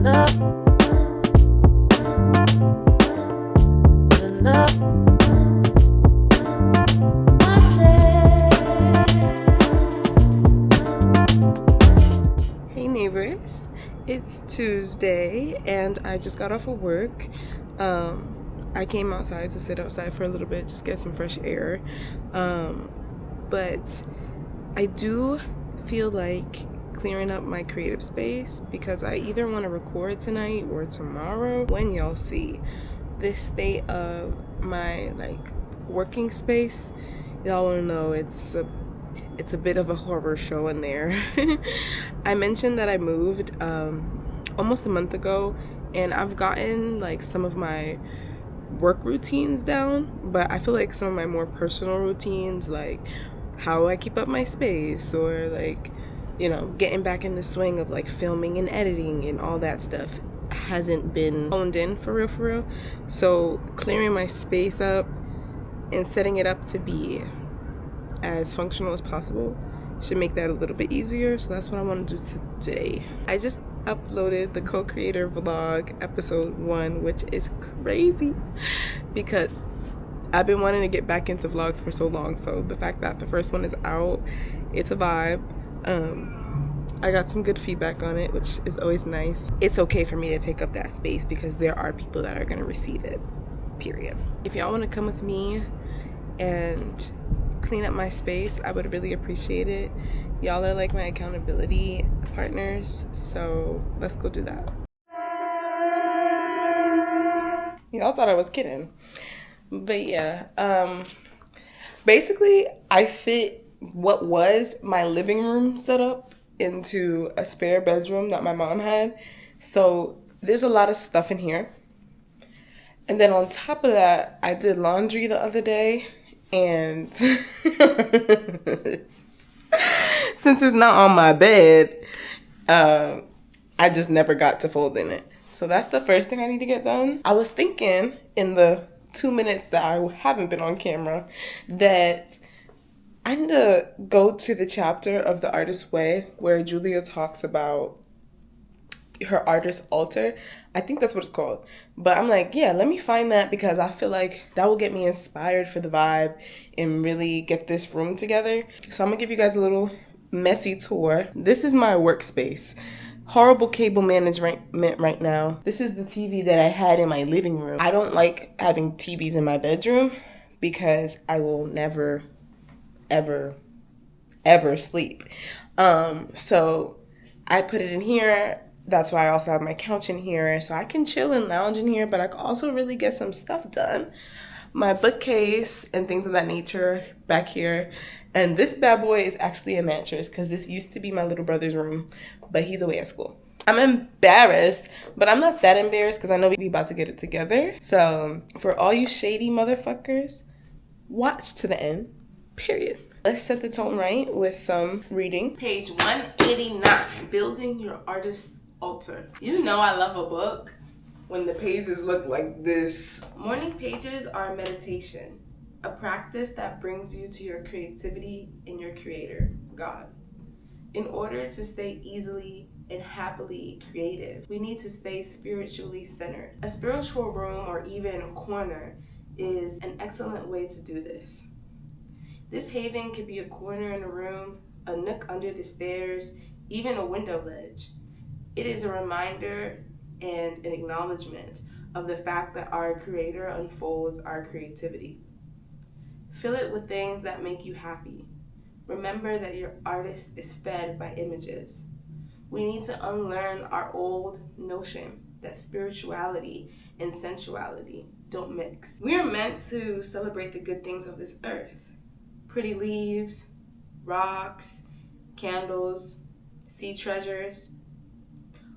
Hey neighbors, it's Tuesday and I just got off of work. I came outside to sit outside for a little bit, just get some fresh air. But I do feel like clearing up my creative space because I either want to record tonight or tomorrow. When y'all see this state of my working space, y'all want to know it's a bit of a horror show in there. I mentioned that I moved almost a month ago, and I've gotten some of my work routines down, but I feel like some of my more personal routines, like how I keep up my space, or getting back in the swing of filming and editing and all that stuff, hasn't been honed in for real. So clearing my space up and setting it up to be as functional as possible should make that a little bit easier. So that's what I want to do today. I just uploaded the coCreator vlog episode 1, which is crazy because I've been wanting to get back into vlogs for so long. So the fact that the first one is out, it's a vibe. I got some good feedback on it, which is always nice. It's okay for me to take up that space because there are people that are going to receive it, period. If y'all want to come with me and clean up my space, I would really appreciate it. Y'all are like my accountability partners, so let's go do that. Y'all thought I was kidding, but yeah, basically I fit what was my living room setup into a spare bedroom that my mom had, so there's a lot of stuff in here. And then on top of that, I did laundry the other day, and since it's not on my bed, I just never got to folding it. So that's the first thing I need to get done. I was thinking in the 2 minutes that I haven't been on camera that I need to go to the chapter of The Artist's Way where Julia talks about her artist altar. I think that's what it's called. But I'm like, yeah, let me find that because I feel like that will get me inspired for the vibe and really get this room together. So I'm gonna give you guys a little messy tour. This is my workspace. Horrible cable management right now. This is the TV that I had in my living room. I don't like having TVs in my bedroom because I will never, ever sleep. So I put it in here. That's why I also have my couch in here, so I can chill and lounge in here, but I can also really get some stuff done. My bookcase and things of that nature back here. And this bad boy is actually a mattress because this used to be my little brother's room, but he's away at school. I'm embarrassed, but I'm not that embarrassed because I know we about to get it together. So for all you shady motherfuckers, watch to the end, period. Let's set the tone right with some reading. Page 189, Building Your Artist's Altar. You know I love a book when the pages look like this. Morning pages are meditation, a practice that brings you to your creativity and your creator, God. In order to stay easily and happily creative, we need to stay spiritually centered. A spiritual room or even a corner is an excellent way to do this. This haven could be a corner in a room, a nook under the stairs, even a window ledge. It is a reminder and an acknowledgement of the fact that our Creator unfolds our creativity. Fill it with things that make you happy. Remember that your artist is fed by images. We need to unlearn our old notion that spirituality and sensuality don't mix. We are meant to celebrate the good things of this earth. Pretty leaves, rocks, candles, sea treasures.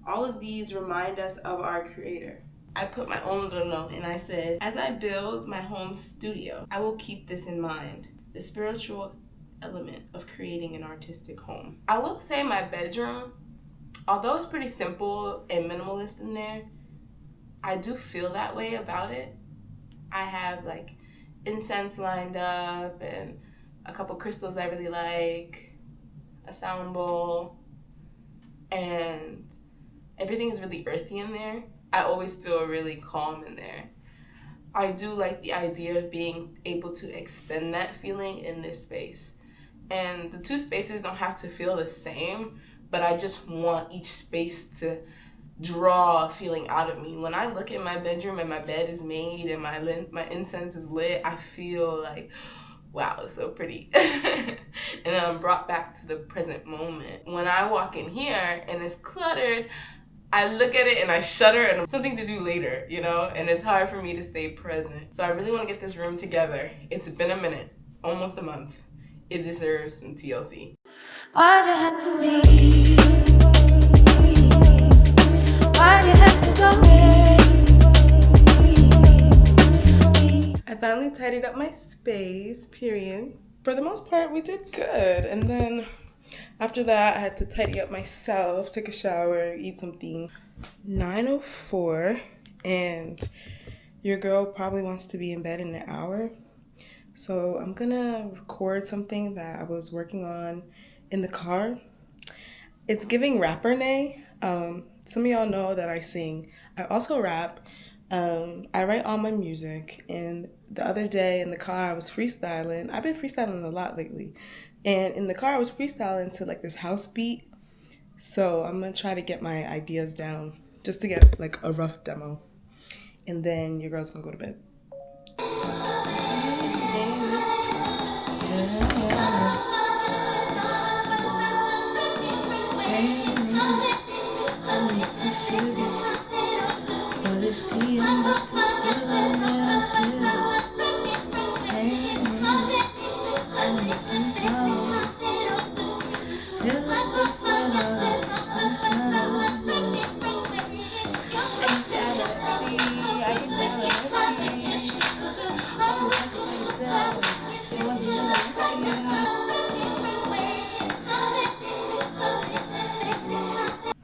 All of these remind us of our Creator. I put my own little note and I said, as I build my home studio, I will keep this in mind, the spiritual element of creating an artistic home. I will say my bedroom, although it's pretty simple and minimalist in there, I do feel that way about it. I have incense lined up and a couple crystals I really like, a sound bowl, and Everything is really earthy in there. I always feel really calm in there. I do like the idea of being able to extend that feeling in this space. And the two spaces don't have to feel the same, but I just want each space to draw a feeling out of me. When I look at my bedroom and my bed is made and my incense is lit, I feel like, wow, it's so pretty. And then I'm brought back to the present moment. When I walk in here and it's cluttered, I look at it and I shudder, and something to do later, you know? And it's hard for me to stay present. So I really want to get this room together. It's been a minute, almost a month. It deserves some TLC. Why'd you have to leave? Why'd you have to go? I finally tidied up my space, period. For the most part, we did good. And then after that, I had to tidy up myself, take a shower, eat something. 9:04, and your girl probably wants to be in bed in an hour. So I'm gonna record something that I was working on in the car. It's giving rapper nay. Some of y'all know that I sing. I also rap. I write all my music, and the other day in the car I was freestyling. I've been freestyling a lot lately, and in the car I was freestyling to like this house beat. So I'm gonna try to get my ideas down just to get like a rough demo, and then your girl's gonna go to bed.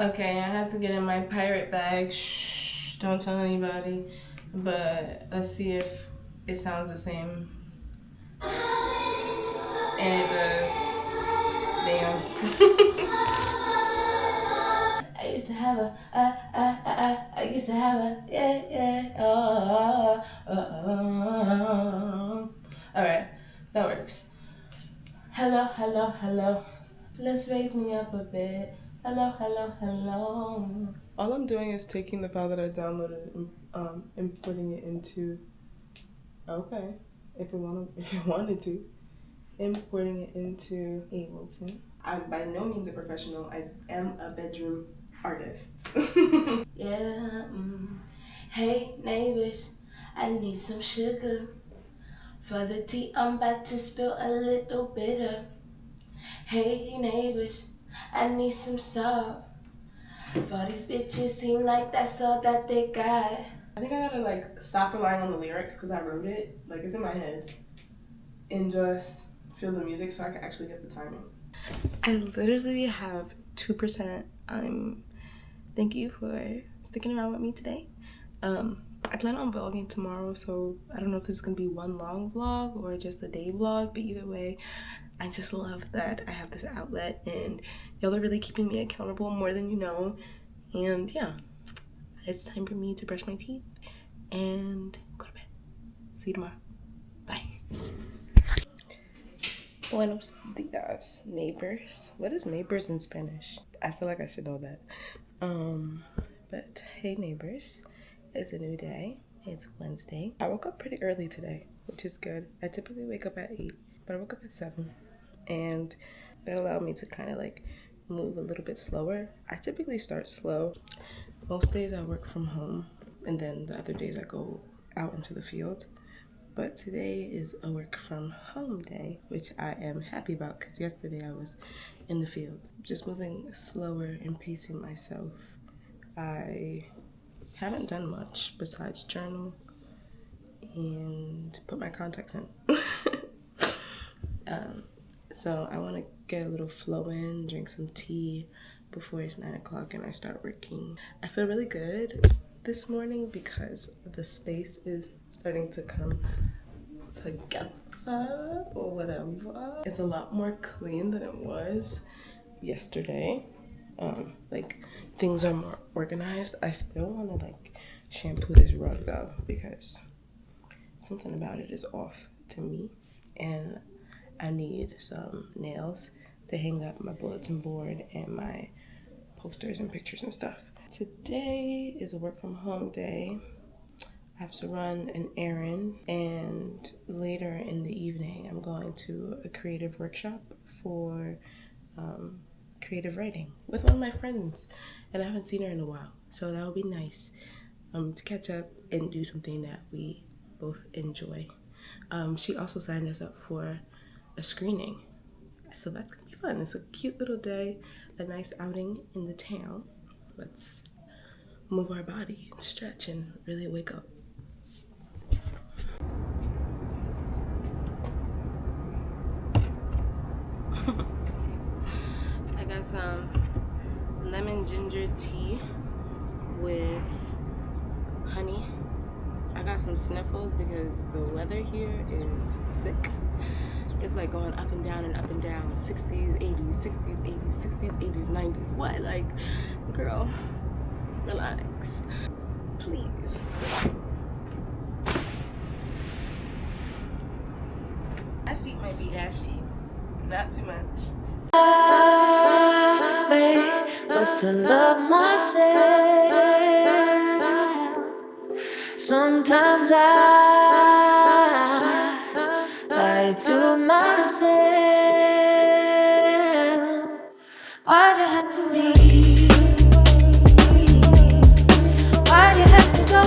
Okay, I had to get in my pirate bag. Shh, don't tell anybody. But let's see if it sounds the same. And it does. Damn. I used to have I used to have a, Alright, that works. Hello, hello, hello. Let's raise me up a bit. Hello, hello, hello. All I'm doing is taking the file that I downloaded and importing it into, okay, if it wanted to, importing it into Ableton. I'm by no means a professional. I am a bedroom artist. Yeah. Hey neighbors, I need some sugar for the tea I'm about to spill a little bitter. Hey neighbors, I need some salt for these bitches seem like that's all that they got. I think I gotta like stop relying on the lyrics because I wrote it, like it's in my head, and just feel the music so I can actually get the timing. I literally have 2%. Thank you for sticking around with me today. I plan on vlogging tomorrow, so I don't know if this is gonna be one long vlog or just a day vlog, but either way, I just love that I have this outlet and y'all are really keeping me accountable more than you know. And yeah, it's time for me to brush my teeth and go to bed. See you tomorrow. Bye. Buenos dias, neighbors. What is neighbors in Spanish? I feel like I should know that. But hey neighbors, it's a new day. It's Wednesday. I woke up pretty early today, which is good. I typically wake up at 8, but I woke up at 7. And that allowed me to kind of like move a little bit slower. I typically start slow. Most days I work from home, and then the other days I go out into the field. But today is a work from home day, which I am happy about because yesterday I was in the field. Just moving slower and pacing myself. I haven't done much besides journal and put my contacts in. So I want to get a little flow in, drink some tea before it's 9 o'clock and I start working. I feel really good this morning because the space is starting to come together or whatever. It's a lot more clean than it was yesterday. like things are more organized. I still want to like shampoo this rug though, because something about it is off to me, and I need some nails to hang up my bulletin board and my posters and pictures and stuff. Today is a work from home day. I have to run an errand, and later in the evening I'm going to a creative workshop for creative writing with one of my friends, and I haven't seen her in a while, so that would be nice to catch up and do something that we both enjoy. She also signed us up for a screening, so that's gonna be fun. It's a cute little day, a nice outing in the town. Let's move our body and stretch and really wake up. I got some lemon ginger tea with honey. I got some sniffles because the weather here is sick. It's like going up and down and up and down. 60s, 80s, 60s, 80s, 60s, 80s, 90s. What? Like, girl, relax. Please. My feet might be ashy. Not too much. Was to love myself. Sometimes I lie to myself. Why'd you have to leave? Why'd you have to go?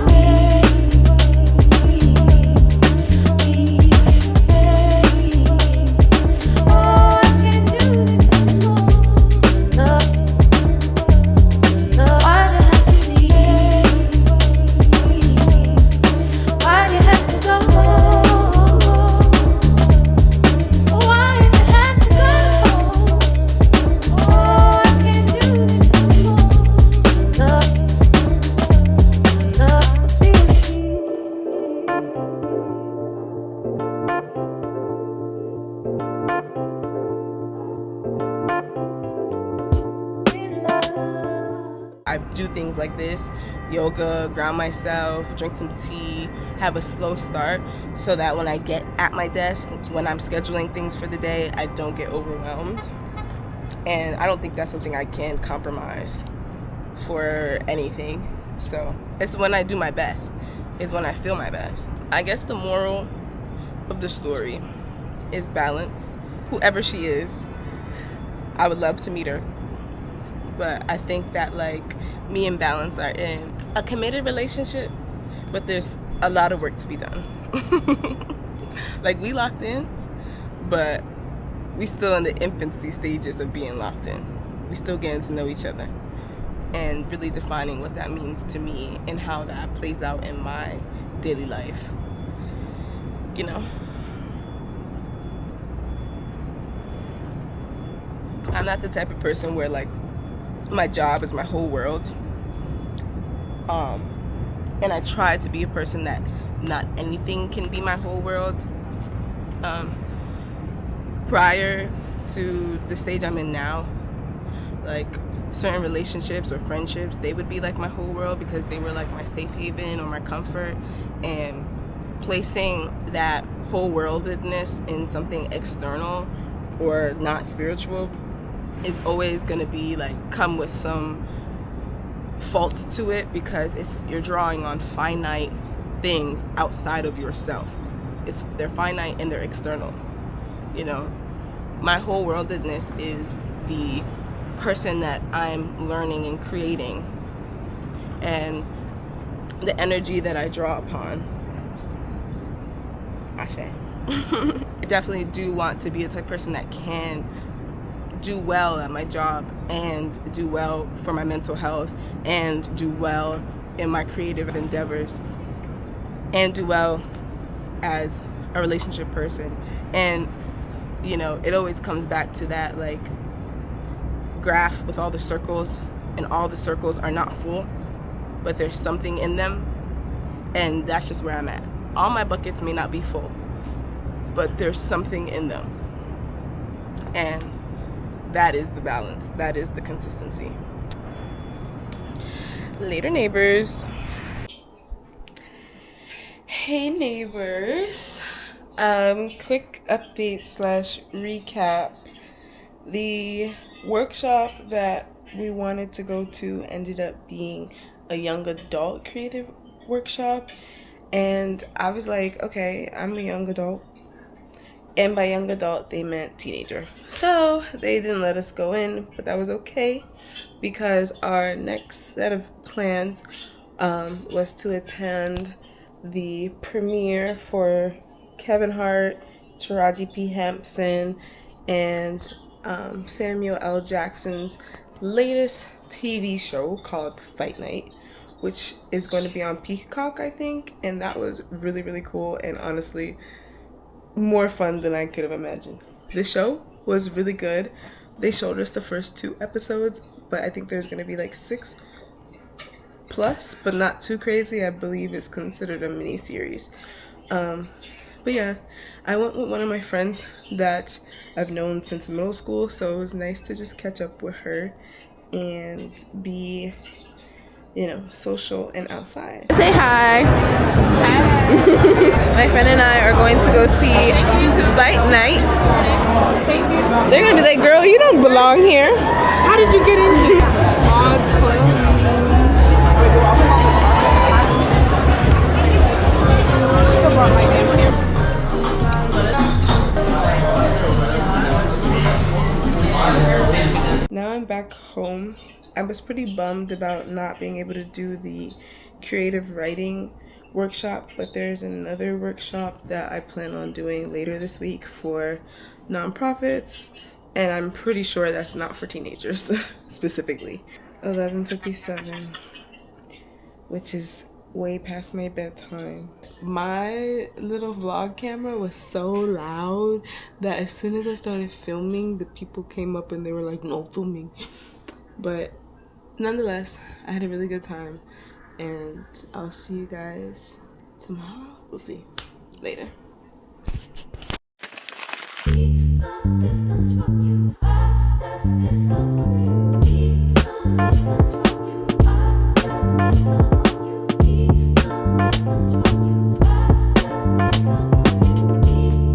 I do things like this, yoga, ground myself, drink some tea, have a slow start, so that when I get at my desk, when I'm scheduling things for the day, I don't get overwhelmed. And I don't think that's something I can compromise for anything. So it's when I do my best, is when I feel my best. I guess the moral of the story is balance. Whoever she is, I would love to meet her. But I think that like me and Balance are in a committed relationship, but there's a lot of work to be done. Like, we locked in, but we still in the infancy stages of being locked in. We still getting to know each other and really defining what that means to me and how that plays out in my daily life. You know, I'm not the type of person where like my job is my whole world. And I try to be a person that not anything can be my whole world. Prior to the stage I'm in now, like certain relationships or friendships, they would be like my whole world because they were like my safe haven or my comfort. And placing that whole worldedness in something external or not spiritual is always going to be like come with some fault to it, because you're drawing on finite things outside of yourself. They're finite and they're external. You know, my whole worldedness is the person that I'm learning and creating, and the energy that I draw upon. Ashe. I definitely do want to be the type of person that can do well at my job and do well for my mental health and do well in my creative endeavors and do well as a relationship person. And you know, it always comes back to that like graph with all the circles, and all the circles are not full, but there's something in them, and that's just where I'm at. All my buckets may not be full, but there's something in them. And That is the balance. That is the consistency. Later, neighbors. Hey, neighbors. Quick update slash recap. The workshop that we wanted to go to ended up being a young adult creative workshop. And I was like, okay, I'm a young adult. And by young adult, they meant teenager. So they didn't let us go in, but that was okay because our next set of plans was to attend the premiere for Kevin Hart, Taraji P. Henson, and Samuel L. Jackson's latest TV show called Fight Night, which is going to be on Peacock, I think. And that was really, really cool. And honestly, more fun than I could have imagined. The show was really good. They showed us the first 2 episodes, but I think there's going to be like 6 plus, but not too crazy. I believe it's considered a mini series. But yeah, I went with one of my friends that I've known since middle school, so it was nice to just catch up with her and be, you know, social and outside. Say hi. Hi. My friend and I are going to go see Fight Night. They're gonna be like, girl, you don't belong here. How did you get in here? Now I'm back home. I was pretty bummed about not being able to do the creative writing workshop, but there's another workshop that I plan on doing later this week for nonprofits, and I'm pretty sure that's not for teenagers specifically. 11:57, which is way past my bedtime. My little vlog camera was so loud that as soon as I started filming, the people came up and they were like, no filming. But nonetheless, I had a really good time, and I'll see you guys tomorrow. We'll see. Later. Some distance from you, I just disagree. Some distance from you, I just disagree. Some distance from you, I just disagree.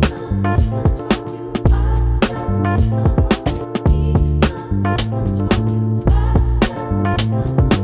Some distance from you, I just disagree. Some distance from you, I just disagree.